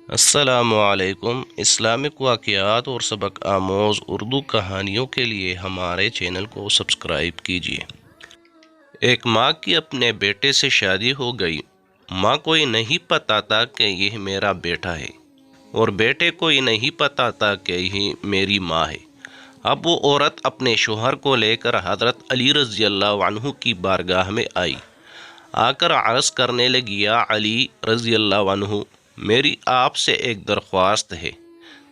السلام علیکم۔ اسلامک واقعات اور سبق آموز اردو کہانیوں کے لیے ہمارے چینل کو سبسکرائب کیجیے۔ ایک ماں کی اپنے بیٹے سے شادی ہو گئی۔ ماں کو یہ نہیں پتا تھا کہ یہ میرا بیٹا ہے، اور بیٹے کو یہ نہیں پتا تھا کہ یہ میری ماں ہے۔ اب وہ عورت اپنے شوہر کو لے کر حضرت علی رضی اللہ عنہ کی بارگاہ میں آئی۔ آ کر عرض کرنے لگی، یا علی رضی اللہ عنہ، میری آپ سے ایک درخواست ہے۔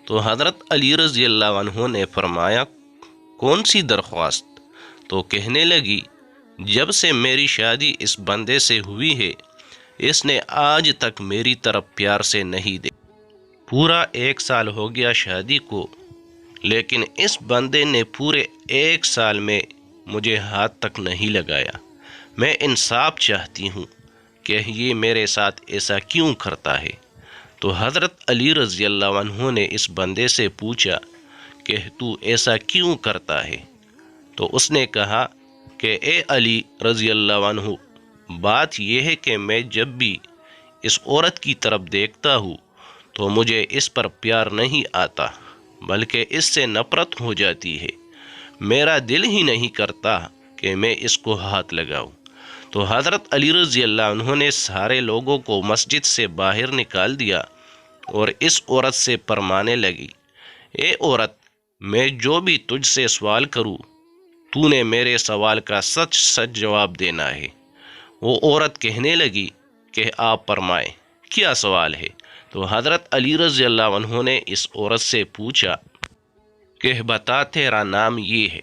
تو حضرت علی رضی اللہ عنہ نے فرمایا، کون سی درخواست؟ تو کہنے لگی، جب سے میری شادی اس بندے سے ہوئی ہے، اس نے آج تک میری طرف پیار سے نہیں دیکھا۔ پورا 1 سال ہو گیا شادی کو، لیکن اس بندے نے پورے 1 سال میں مجھے ہاتھ تک نہیں لگایا۔ میں انصاف چاہتی ہوں کہ یہ میرے ساتھ ایسا کیوں کرتا ہے؟ تو حضرت علی رضی اللہ عنہ نے اس بندے سے پوچھا کہ تو ایسا کیوں کرتا ہے؟ تو اس نے کہا کہ اے علی رضی اللہ عنہ، بات یہ ہے کہ میں جب بھی اس عورت کی طرف دیکھتا ہوں تو مجھے اس پر پیار نہیں آتا، بلکہ اس سے نفرت ہو جاتی ہے۔ میرا دل ہی نہیں کرتا کہ میں اس کو ہاتھ لگاؤں۔ تو حضرت علی رضی اللہ عنہ نے سارے لوگوں کو مسجد سے باہر نکال دیا اور اس عورت سے فرمانے لگی، اے عورت، میں جو بھی تجھ سے سوال کروں، تو نے میرے سوال کا سچ سچ جواب دینا ہے۔ وہ عورت کہنے لگی کہ آپ فرمائیں، کیا سوال ہے؟ تو حضرت علی رضی اللہ عنہ نے اس عورت سے پوچھا کہ بتا، تیرا نام یہ ہے،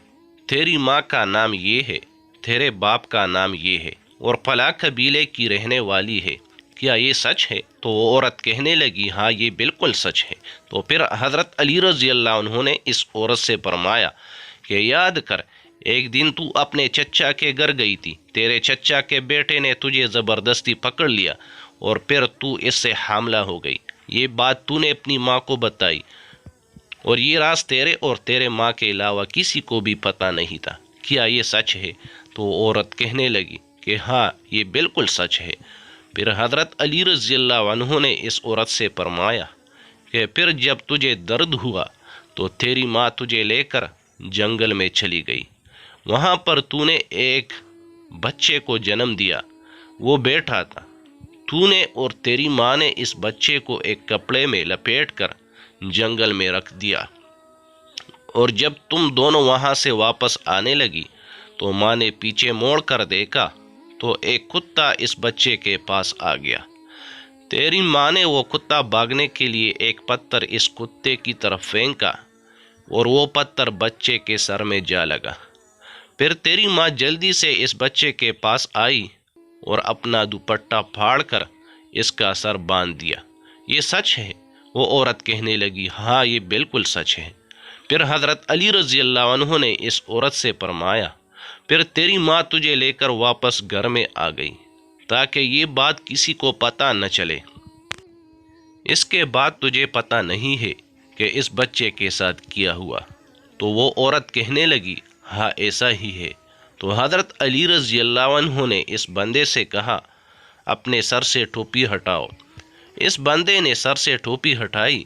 تیری ماں کا نام یہ ہے، تیرے باپ کا نام یہ ہے، اور فلاں قبیلے کی رہنے والی ہے، کیا یہ سچ ہے؟ تو وہ عورت کہنے لگی، ہاں یہ بالکل سچ ہے۔ تو پھر حضرت علی رضی اللہ عنہ نے اس عورت سے فرمایا کہ یاد کر، ایک دن تو اپنے چچا کے گھر گئی تھی، تیرے چچا کے بیٹے نے تجھے زبردستی پکڑ لیا اور پھر تو اس سے حاملہ ہو گئی۔ یہ بات تو نے اپنی ماں کو بتائی، اور یہ راز تیرے اور تیرے ماں کے علاوہ کسی کو بھی پتہ نہیں تھا، کیا یہ سچ ہے؟ تو عورت کہنے لگی کہ ہاں یہ بالکل سچ ہے۔ پھر حضرت علی رضی اللہ عنہ نے اس عورت سے فرمایا کہ پھر جب تجھے درد ہوا تو تیری ماں تجھے لے کر جنگل میں چلی گئی، وہاں پر تو نے ایک بچے کو جنم دیا، وہ بیٹھا تھا۔ تو نے اور تیری ماں نے اس بچے کو ایک کپڑے میں لپیٹ کر جنگل میں رکھ دیا، اور جب تم دونوں وہاں سے واپس آنے لگی تو ماں نے پیچھے موڑ کر دیکھا تو ایک کتا اس بچے کے پاس آ گیا۔ تیری ماں نے وہ کتا بھاگنے کے لیے ایک پتھر اس کتے کی طرف پھینکا، اور وہ پتھر بچے کے سر میں جا لگا۔ پھر تیری ماں جلدی سے اس بچے کے پاس آئی اور اپنا دوپٹہ پھاڑ کر اس کا سر باندھ دیا۔ یہ سچ ہے؟ وہ عورت کہنے لگی، ہاں یہ بالکل سچ ہے۔ پھر حضرت علی رضی اللہ عنہ نے اس عورت سے فرمایا، پھر تیری ماں تجھے لے کر واپس گھر میں آ گئی تاکہ یہ بات کسی کو پتہ نہ چلے۔ اس کے بعد تجھے پتہ نہیں ہے کہ اس بچے کے ساتھ کیا ہوا؟ تو وہ عورت کہنے لگی، ہاں ایسا ہی ہے۔ تو حضرت علی رضی اللہ عنہ نے اس بندے سے کہا، اپنے سر سے ٹوپی ہٹاؤ۔ اس بندے نے سر سے ٹوپی ہٹائی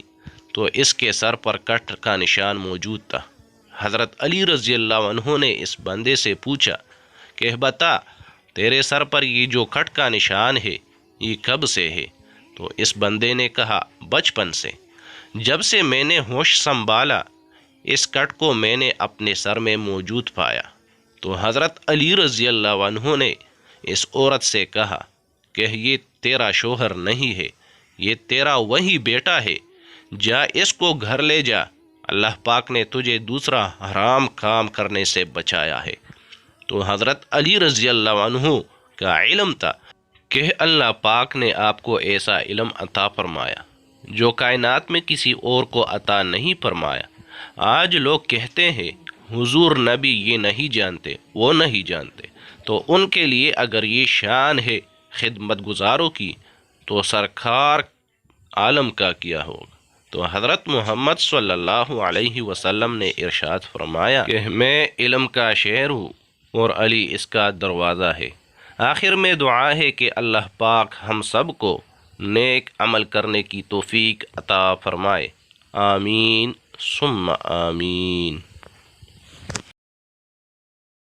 تو اس کے سر پر کٹ کا نشان موجود تھا۔ حضرت علی رضی اللہ عنہ نے اس بندے سے پوچھا کہ بتا، تیرے سر پر یہ جو کٹ کا نشان ہے یہ کب سے ہے؟ تو اس بندے نے کہا، بچپن سے، جب سے میں نے ہوش سنبھالا اس کٹ کو میں نے اپنے سر میں موجود پایا۔ تو حضرت علی رضی اللہ عنہ نے اس عورت سے کہا کہ یہ تیرا شوہر نہیں ہے، یہ تیرا وہی بیٹا ہے، جا اس کو گھر لے جا، اللہ پاک نے تجھے دوسرا حرام کام کرنے سے بچایا ہے۔ تو حضرت علی رضی اللہ عنہ کا علم تھا کہ اللہ پاک نے آپ کو ایسا علم عطا فرمایا جو کائنات میں کسی اور کو عطا نہیں فرمایا۔ آج لوگ کہتے ہیں حضور نبی یہ نہیں جانتے، وہ نہیں جانتے، تو ان کے لیے اگر یہ شان ہے خدمت گزاروں کی تو سرکار عالم کا کیا ہوگا۔ تو حضرت محمد صلی اللہ علیہ وسلم نے ارشاد فرمایا کہ میں علم کا شہر ہوں اور علی اس کا دروازہ ہے۔ آخر میں دعا ہے کہ اللہ پاک ہم سب کو نیک عمل کرنے کی توفیق عطا فرمائے۔ آمین ثم آمین۔